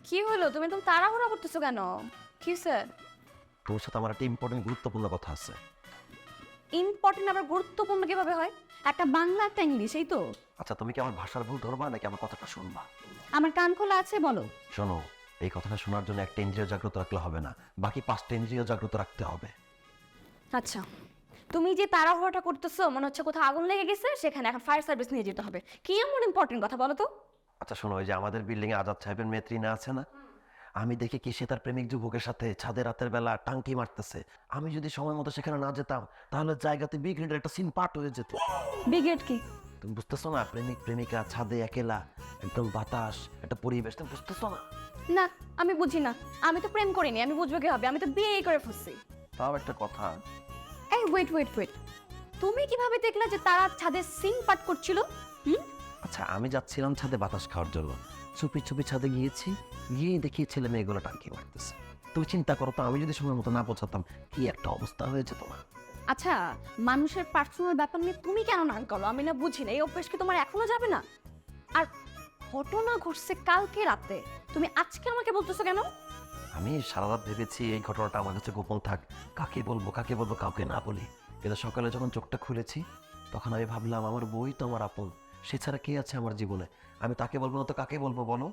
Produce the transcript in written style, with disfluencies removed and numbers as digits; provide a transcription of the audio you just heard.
কি হলো, তুমি তো তাড়াহুড়া করতেছো কেন? কি স্যার? তোর সাথে আমার একটা ইম্পর্টেন্ট গুরুত্বপূর্ণ কথা আছে। ইম্পর্টেন্ট আবার গুরুত্বপূর্ণ কিভাবে হয়? একটা বাংলা একটা ইংলিশ, এই তো। আচ্ছা, তুমি কি আমার ভাষার ভুল ধরবা নাকি আমার কথাটা শুনবা? আমার কান খোলা আছে, বলো। শোনো, এই কথাটা শোনার জন্য একটা ইন্দ্রিয় জাগ্রত রাখলে হবে না, বাকি 5টা ইন্দ্রিয় জাগ্রত রাখতে হবে। আচ্ছা, তুমি যে তাড়াহুড়াটা করতেছো মনে হচ্ছে কোথাও আগুন লেগে গেছে, সেখানে এখন ফায়ার সার্ভিস নিয়ে যেতে হবে। কি এমন ইম্পর্টেন্ট কথা বলো তো? আচ্ছা শোনো, ওই যে আমাদের বিল্ডিং এ আজাদ সাহেবের মেয়ে ত্রিনা আছে না, আমি দেখি কি সে তার প্রেমিক যুবকের সাথে ছাদে রাতের বেলা টাঙ্কি মারতেছে। আমি যদি সময় মতো সেখানে না যেতাম তাহলে জায়গাতে বি গ্রেডের একটা সিন পার্ট হয়ে যেত। ব্রিগেড কি? তুমি বুঝতেছো না? প্রেমিক প্রেমিকা ছাদে একেলা, একদম বাতাস, একটা পরিবেশ, তুমি বুঝতেছো না? না, আমি বুঝি না। আমি তো প্রেম করিনি, আমি বুঝবো কি হবে? আমি তো বিয়ে করে ফেলছি। তাও একটা কথা। এই ওয়েট ওয়েট ওয়েট, তুমি কিভাবে দেখলা যে তারা ছাদে সিং পাট করছিল? হুম? আচ্ছা, আমি যাচ্ছিলাম ছাদে বাতাস খাওয়ার জন্য, চুপি চুপি ছাদে গিয়েছি, গিয়ে দেখি ছেলে মেয়েগুলো টাঙ্কি মারতেছে। তুমি চিন্তা করো তো, আমি যদি সময় মতো না পৌঁছাতাম কি একটা অবস্থা হয়েছে তোমার। আচ্ছা, মানুষের পার্সোনাল ব্যাপার নিয়ে তুমি কেন নাক গলো? আমি না বুঝি না, এই অভ্যেস কি তোমার এখনো যাবে না? আর ঘটনা ঘটছে কালকে রাতে, তুমি আজকে আমাকে বলতেছো কেন? আমি সারা রাত ভেবেছি এই ঘটনাটা আমার কাছে গোপন থাক, কাকে বলবো কাকে বলবো, কাউকে না বলি। কিন্তু সকালে যখন চোখটা খুলেছি তখন আমি ভাবলাম আমার বই তো আমার আপন, সে ছাড়া কে আছে আমার জীবনে? আমি তাকে বলবো না তো কাকে বলবো বলো?